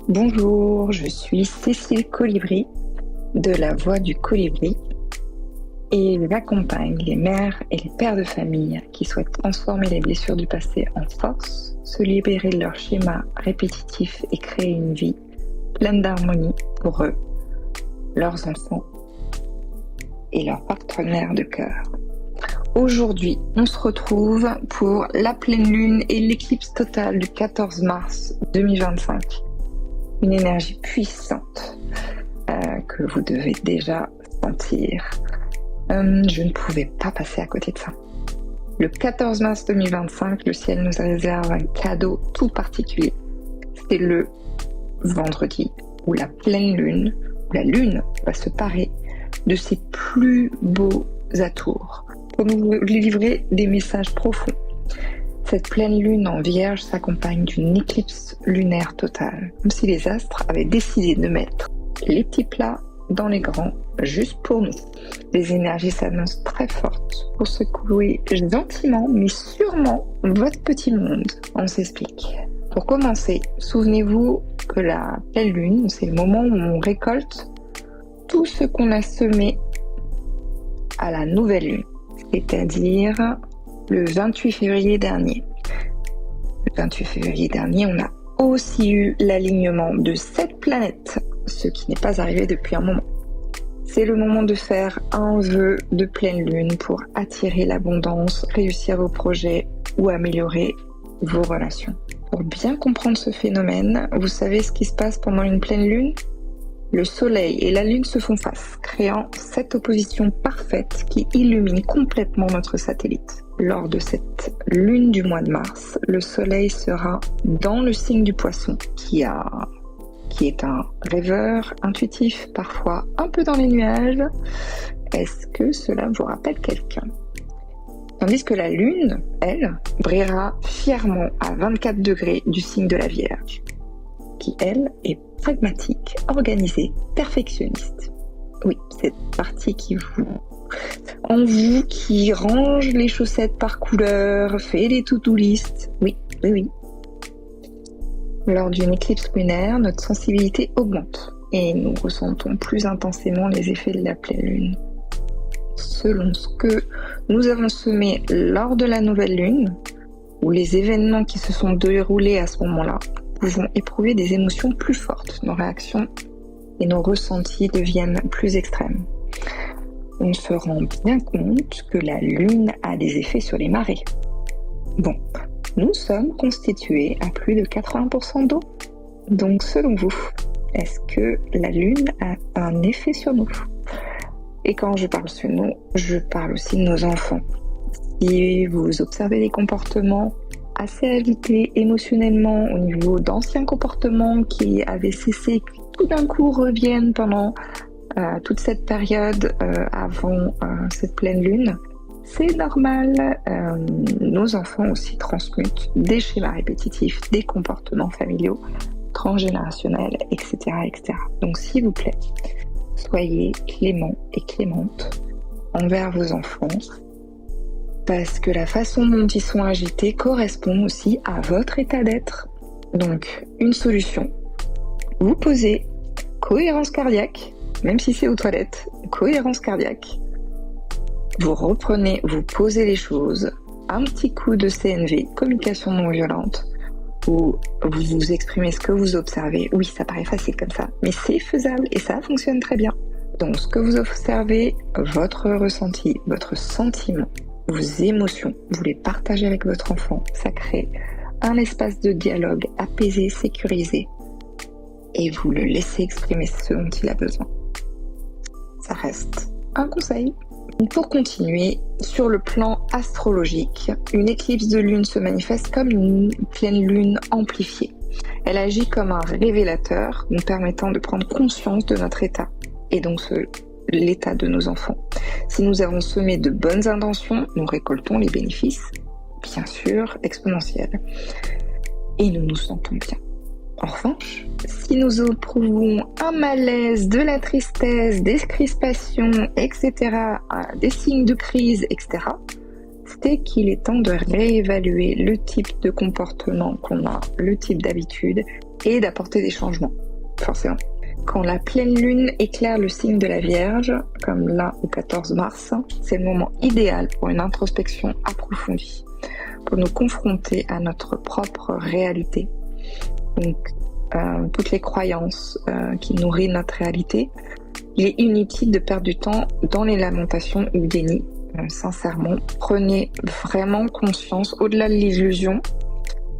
Bonjour, je suis Cécile Colibri de La Voix du Colibri et j'accompagne les mères et les pères de famille qui souhaitent transformer les blessures du passé en force, se libérer de leurs schémas répétitifs et créer une vie pleine d'harmonie pour eux, leurs enfants et leurs partenaires de cœur. Aujourd'hui, on se retrouve pour la pleine lune et l'éclipse totale du 14 mars 2025. Une énergie puissante que vous devez déjà sentir. Je ne pouvais pas passer à côté de ça. Le 14 mars 2025, le ciel nous réserve un cadeau tout particulier. C'est le vendredi où la pleine lune, où la lune va se parer de ses plus beaux atours pour nous livrer des messages profonds. Cette pleine lune en Vierge s'accompagne d'une éclipse lunaire totale, comme si les astres avaient décidé de mettre les petits plats dans les grands, juste pour nous. Les énergies s'annoncent très fortes pour secouer gentiment, mais sûrement, votre petit monde. On s'explique. Pour commencer, souvenez-vous que la pleine lune, c'est le moment où on récolte tout ce qu'on a semé à la nouvelle lune, c'est-à-dire le 28 février dernier. Le 28 février dernier, on a aussi eu l'alignement de 7 planètes, ce qui n'est pas arrivé depuis un moment. C'est le moment de faire un vœu de pleine lune pour attirer l'abondance, réussir vos projets ou améliorer vos relations. Pour bien comprendre ce phénomène, vous savez ce qui se passe pendant une pleine lune ? Le soleil et la lune se font face, créant cette opposition parfaite qui illumine complètement notre satellite. Lors de cette lune du mois de mars, le soleil sera dans le signe du poisson, qui est un rêveur intuitif, parfois un peu dans les nuages. Est-ce que cela vous rappelle quelqu'un ? Tandis que la lune, elle, brillera fièrement à 24 degrés du signe de la Vierge, qui, elle, est pragmatique, organisée, perfectionniste. Oui, cette partie en vous qui range les chaussettes par couleur, fait des to-do list. Oui. Lors d'une éclipse lunaire, notre sensibilité augmente et nous ressentons plus intensément les effets de la pleine lune. Selon ce que nous avons semé lors de la nouvelle lune, ou les événements qui se sont déroulés à ce moment-là, nous pouvons éprouver des émotions plus fortes. Nos réactions et nos ressentis deviennent plus extrêmes. On se rend bien compte que la lune a des effets sur les marées. Bon, nous sommes constitués à plus de 80% d'eau. Donc selon vous, est-ce que la lune a un effet sur nous ? Et quand je parle sur nous, je parle aussi de nos enfants. Si vous observez des comportements assez agités émotionnellement au niveau d'anciens comportements qui avaient cessé, qui tout d'un coup reviennent pendant toute cette période avant cette pleine lune, c'est normal. Nos enfants aussi transmutent des schémas répétitifs, des comportements familiaux, transgénérationnels, etc., etc. Donc s'il vous plaît, soyez clément et clémente envers vos enfants, parce que la façon dont ils sont agités correspond aussi à votre état d'être. Donc, une solution, vous posez cohérence cardiaque, même si c'est aux toilettes, cohérence cardiaque. Vous reprenez, vous posez les choses, un petit coup de CNV, communication non violente, où vous vous exprimez ce que vous observez. Oui, ça paraît facile comme ça, mais c'est faisable et ça fonctionne très bien. Donc, ce que vous observez, votre ressenti, votre sentiment, vos émotions, vous les partagez avec votre enfant. Ça crée un espace de dialogue apaisé, sécurisé, et vous le laissez exprimer ce dont il a besoin. Ça reste un conseil. Pour continuer, sur le plan astrologique, une éclipse de lune se manifeste comme une pleine lune amplifiée. Elle agit comme un révélateur, nous permettant de prendre conscience de notre état, et donc l'état de nos enfants. Si nous avons semé de bonnes intentions, nous récoltons les bénéfices, bien sûr, exponentiels. Et nous nous sentons bien. En revanche, si nous éprouvons un malaise, de la tristesse, des crispations, etc., des signes de crise, etc., c'est qu'il est temps de réévaluer le type de comportement qu'on a, le type d'habitude, et d'apporter des changements, forcément. Quand la pleine lune éclaire le signe de la Vierge, comme là au 14 mars, c'est le moment idéal pour une introspection approfondie, pour nous confronter à notre propre réalité. Donc, toutes les croyances qui nourrissent notre réalité. Il est inutile de perdre du temps dans les lamentations ou le déni. Sincèrement, prenez vraiment conscience, au-delà de l'illusion,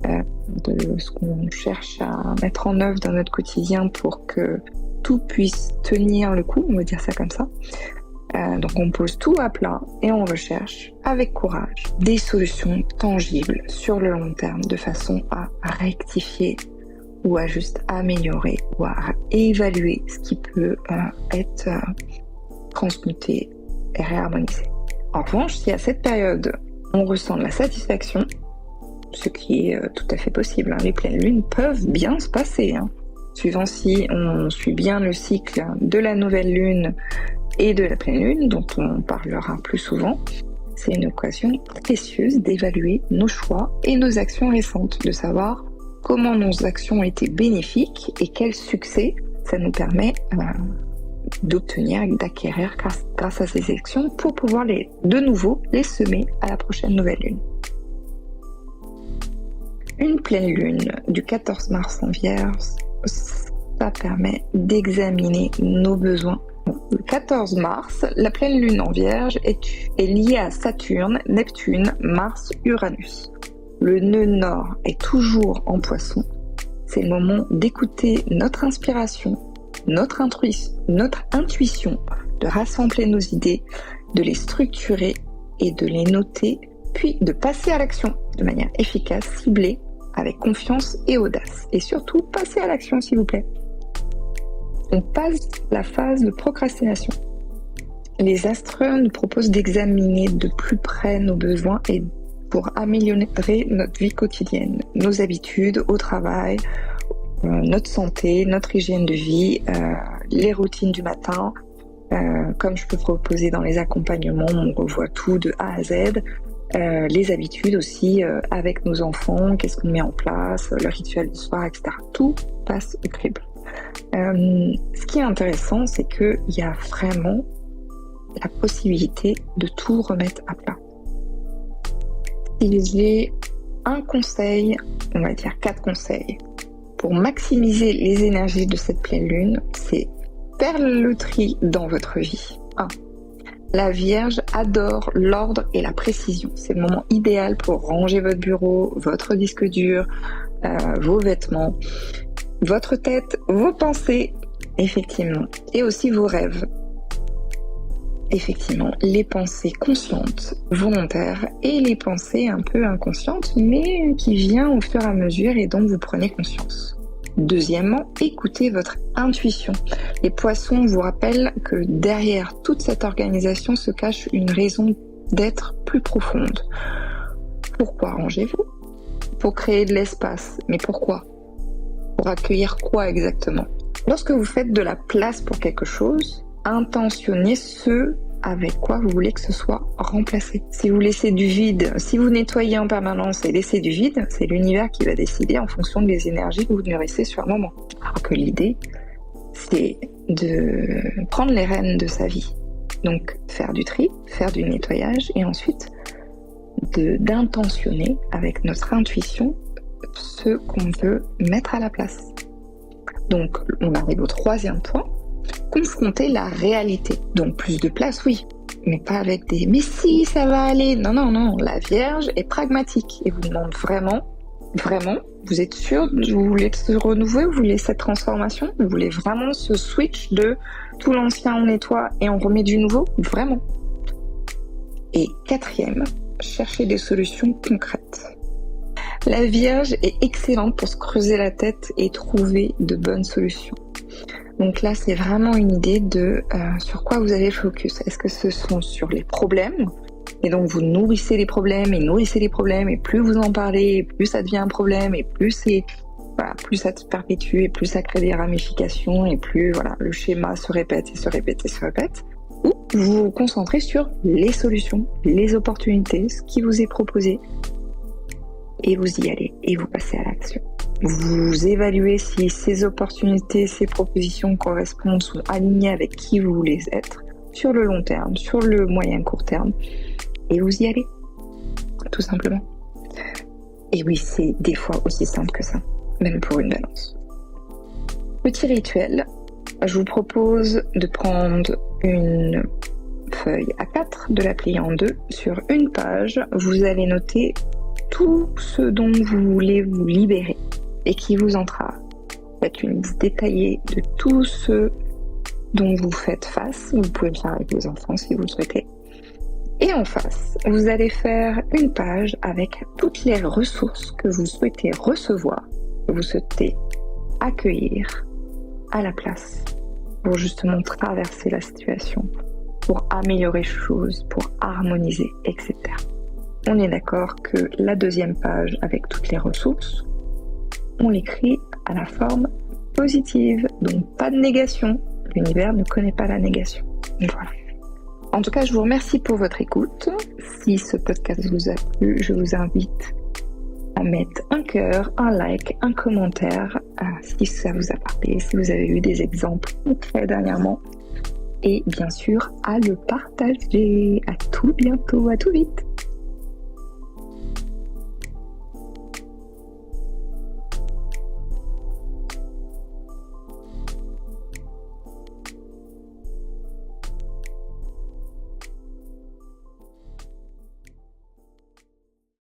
de ce qu'on cherche à mettre en œuvre dans notre quotidien pour que tout puisse tenir le coup, on va dire ça comme ça. Donc on pose tout à plat et on recherche avec courage des solutions tangibles sur le long terme de façon à rectifier ou à juste améliorer ou à évaluer ce qui peut être transmuté et réharmonisé. En revanche, si à cette période on ressent de la satisfaction, ce qui est tout à fait possible, les pleines lunes peuvent bien se passer, suivant si on suit bien le cycle de la nouvelle lune et de la pleine lune, dont on parlera plus souvent. C'est une occasion précieuse d'évaluer nos choix et nos actions récentes, de savoir comment nos actions ont été bénéfiques et quel succès ça nous permet d'obtenir, d'acquérir grâce à ces actions pour pouvoir de nouveau les semer à la prochaine nouvelle lune. Une pleine lune du 14 mars en Vierge, ça permet d'examiner nos besoins. Le 14 mars, la pleine lune en Vierge est liée à Saturne, Neptune, Mars, Uranus. Le nœud nord est toujours en Poisson. C'est le moment d'écouter notre inspiration, notre intuition, de rassembler nos idées, de les structurer et de les noter, puis de passer à l'action de manière efficace, ciblée, avec confiance et audace. Et surtout, passer à l'action, s'il vous plaît. On passe la phase de procrastination. Les astres nous proposent d'examiner de plus près nos besoins et pour améliorer notre vie quotidienne, nos habitudes au travail, notre santé, notre hygiène de vie, les routines du matin. Comme je peux proposer dans les accompagnements, on revoit tout de A à Z. Les habitudes aussi avec nos enfants, qu'est-ce qu'on met en place, le rituel du soir, etc. Tout passe au crible. Ce qui est intéressant, c'est qu'il y a vraiment la possibilité de tout remettre à plat. Si j'ai un conseil, on va dire 4 conseils, pour maximiser les énergies de cette pleine lune, c'est faire le tri dans votre vie. 1. La Vierge adore l'ordre et la précision. C'est le moment idéal pour ranger votre bureau, votre disque dur, vos vêtements, votre tête, vos pensées, effectivement, et aussi vos rêves. Effectivement, les pensées conscientes, volontaires, et les pensées un peu inconscientes, mais qui viennent au fur et à mesure et dont vous prenez conscience. Deuxièmement, écoutez votre intuition. Les poissons vous rappellent que derrière toute cette organisation se cache une raison d'être plus profonde. Pourquoi rangez-vous ? Pour créer de l'espace. Mais pourquoi ? Pour accueillir quoi exactement ? Lorsque vous faites de la place pour quelque chose, intentionnez ce avec quoi vous voulez que ce soit remplacé. Si vous laissez du vide, si vous nettoyez en permanence et laissez du vide, c'est l'univers qui va décider en fonction des énergies que vous nourrissez sur le moment. Alors que l'idée, c'est de prendre les rênes de sa vie. Donc faire du tri, faire du nettoyage et ensuite d'intentionner avec notre intuition ce qu'on veut mettre à la place. Donc on arrive au 3e point. Confronter la réalité. Donc plus de place, oui, mais pas avec des « mais si, ça va aller ». Non, la Vierge est pragmatique et vous demande vraiment, vous êtes sûr, vous voulez se renouveler, vous voulez cette transformation, vous voulez vraiment ce switch de tout l'ancien on nettoie et on remet du nouveau, vraiment. Et 4e, chercher des solutions concrètes. La Vierge est excellente pour se creuser la tête et trouver de bonnes solutions. Donc là, c'est vraiment une idée de sur quoi vous allez focus. Est-ce que ce sont sur les problèmes ? Et donc vous nourrissez les problèmes, et plus vous en parlez, plus ça devient un problème, et plus ça se perpétue, et plus ça crée des ramifications, et plus le schéma se répète. Ou vous vous concentrez sur les solutions, les opportunités, ce qui vous est proposé, et vous y allez, et vous passez à l'action. Vous évaluez si ces opportunités, ces propositions correspondent, sont alignées avec qui vous voulez être sur le long terme, sur le moyen court terme, et vous y allez, tout simplement. Et oui, c'est des fois aussi simple que ça, même pour une balance. Petit rituel, je vous propose de prendre une feuille A4, de la plier en deux. Sur une page, vous allez noter tout ce dont vous voulez vous libérer et qui vous entrave. Faites une liste détaillée de tout ce dont vous faites face. Vous pouvez le faire avec vos enfants si vous le souhaitez. Et en face, vous allez faire une page avec toutes les ressources que vous souhaitez recevoir, que vous souhaitez accueillir à la place pour justement traverser la situation, pour améliorer les choses, pour harmoniser, etc. On est d'accord que la deuxième page avec toutes les ressources, on l'écrit à la forme positive, donc pas de négation. L'univers ne connaît pas la négation. Voilà. En tout cas, je vous remercie pour votre écoute. Si ce podcast vous a plu, je vous invite à mettre un cœur, un like, un commentaire, si ça vous a parlé, si vous avez eu des exemples concrets dernièrement. Et bien sûr, à le partager. À tout bientôt, à tout vite.